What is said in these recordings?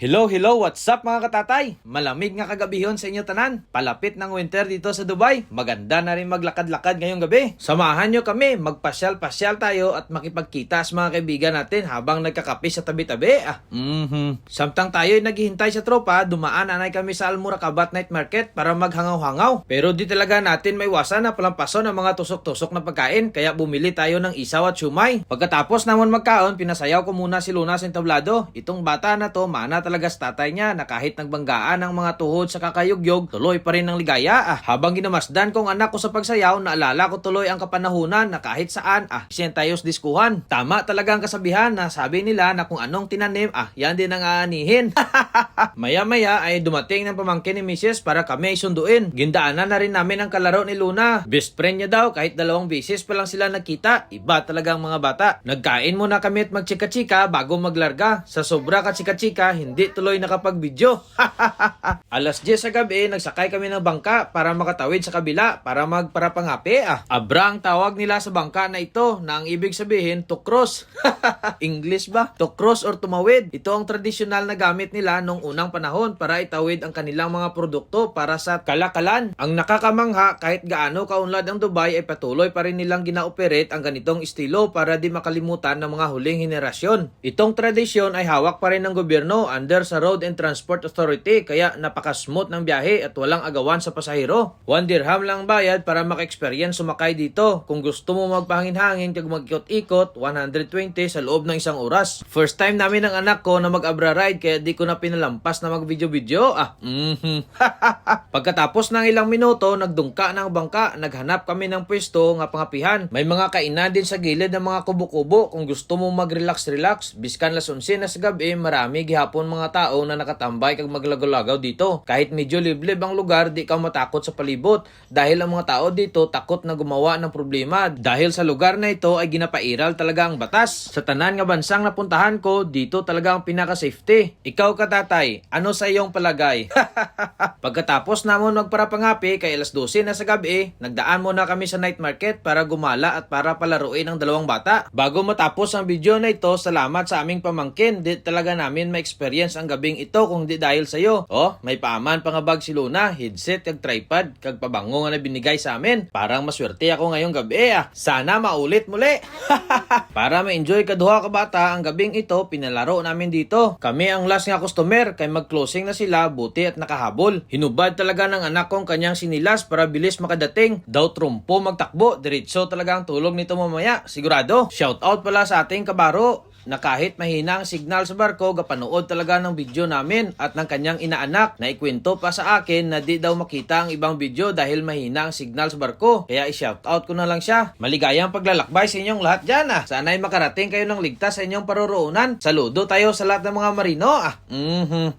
Hello, hello, what's up mga katatay? Malamig nga kagabihon sa inyo tanan. Palapit ng winter dito sa Dubai. Maganda na rin maglakad-lakad ngayong gabi. Samahan nyo kami, magpasyal-pasyal tayo at makipagkita sa mga kaibigan natin habang nagkakape sa tabi-tabi. Samtang tayo'y naghihintay sa tropa, dumaan anay kami sa Almurakabat Night Market para maghangaw-hangaw. Pero di talaga natin maiwasan na palampason ng mga tusok-tusok na pagkain, kaya bumili tayo ng isaw at siumay. Pagkatapos naman magkaon, pinasayaw ko muna si Luna sa entablado. Itong bata na to, mana talaga sa tatay niya na kahit nagbanggaan ang mga tuhod sa kakayugyog, tuloy pa rin ng ligaya. Habang ginamasdan kong anak ko sa pagsayaw, naalala ko tuloy ang kapanahunan na kahit saan, isyan tayos diskuhan. Tama talaga ang kasabihan na sabi nila na kung anong tinanim, yan din ang aanihin. Maya-maya ay dumating ng pamangkin ni Mrs. para kami ay sunduin. Gindaanan na rin namin ang kalaro ni Luna. Best friend niya daw, kahit 2 beses pa lang sila nagkita. Iba talaga ang mga bata. Nagkain muna kami at magchika-chika bago maglarga. Sa sobra ka-chika-chika, hindi tuloy nakapag-video. Alas 10 sa gabi, nagsakay kami ng bangka para makatawid sa kabila para magparapangapi. Abra ang tawag nila sa bangka na ito na ang ibig sabihin to cross. English ba? To cross or tumawid. Ito ang tradisyonal na gamit nila nung unang panahon para itawid ang kanilang mga produkto para sa kalakalan. Ang nakakamangha, kahit gaano kaunlad ang Dubai ay patuloy pa rin nilang gina-operate ang ganitong estilo para di makalimutan ng mga huling henerasyon. Itong tradisyon ay hawak pa rin ng gobyerno under sa Road and Transport Authority, kaya napaka-smooth ng biyahe at walang agawan sa pasahero. 1 dirham lang bayad para maka-experience sumakay dito. Kung gusto mo magpahangin-hangin kag mag-ikot-ikot, 120 sa loob ng 1 oras. First time namin ng anak ko na mag-abra ride kaya di ko na pinalampas na mag-video-video. Pagkatapos ng ilang minuto, nagdungka ng bangka, naghanap kami ng pwesto nga pangapihan. May mga kainan din sa gilid ng mga kubo-kubo kung gusto mo mag-relax-relax. Biskan las 11 na sa gabi, marami gihapon mga tao na nakatambay kag maglagaw-lagaw dito. Kahit medyo liblib ang lugar, di ka matakot sa palibot dahil ang mga tao dito takot na gumawa ng problema dahil sa lugar na ito ay ginapairal talaga ang batas. Sa tanan nga bansang napuntahan ko, dito talaga ang pinaka-safety. Ikaw katatay, ano sa iyong palagay? Pagkatapos namon magparapangapi kay alas 12 na sa gabi, nagdaan muna kami sa night market para gumala at para palaruin ang 2 bata. Bago matapos ang video na ito, salamat sa aming pamangkin. Di talaga namin ma-experience ang gabing ito kung di dahil sa'yo. May paaman pa nga bag si Luna, headset kag tripod kag pabango nga na binigay sa amin. Parang maswerte ako ngayong gabi. Sana maulit muli. Para ma-enjoy kaduha ka bata, ang gabing ito pinalaro namin dito. Kami ang last nga customer kay mag-closing na sila, buti at nakahabol. Hinubad talaga ng anak kong kanyang sinilas para bilis makadating. Daw trumpo magtakbo, diretso talaga ang tulog nito mamaya, sigurado. Shout out pala sa ating kabaro na kahit mahina ang signal sa barko, gapanood talaga ng video namin at ng kanyang inaanak na ikwento pa sa akin na di daw makita ang ibang video dahil mahina ang signal sa barko. Kaya i-shoutout ko na lang siya. Maligayang paglalakbay sa inyong lahat dyan. Sana'y makarating kayo ng ligtas sa inyong paroroonan. Saludo tayo sa lahat ng mga marino.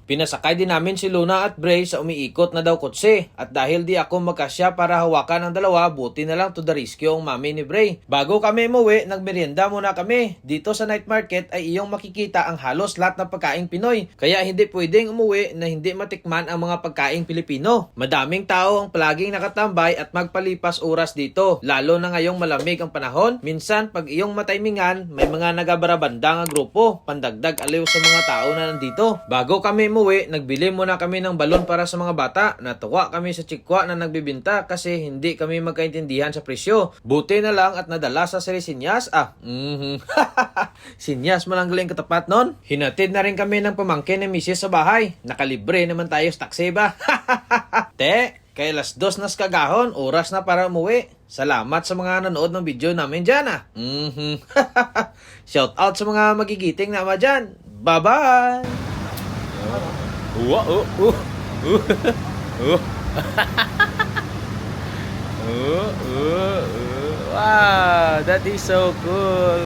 Pinasakay din namin si Luna at Bray sa umiikot na daw kotse. At dahil di ako magkasya para hawakan ang dalawa, buti na lang to the rescue ang mami ni Bray. Bago kami umuwi, nagmerienda muna kami. Dito sa night market ay iyong makikita ang halos lahat ng pagkaing Pinoy. Kaya hindi pwedeng umuwi na hindi matikman ang mga pagkaing Pilipino. Madaming tao ang palaging nakatambay at magpalipas oras dito. Lalo na ngayong malamig ang panahon. Minsan pag iyong mataymingan, may mga nagabarabanda nga grupo. Pandagdag aliw sa mga tao na nandito. Bago kami umuwi, nagbili muna kami ng balon para sa mga bata. Natuwa kami sa chikwa na nagbibinta kasi hindi kami magkaintindihan sa presyo. Buti na lang at nadala sa Sinyas. Sinyas mo lang galing katapat nun. Hinatid na rin kami ng pamangkin ni Mrs. sa bahay. Nakalibre naman tayo sa taxi ba? Kay alas 2 na kagahon, oras na para umuwi. Salamat sa mga nanood ng video namin dyan. Shout out sa mga magigiting na ama dyan. Bye-bye! Wow, that is so cool.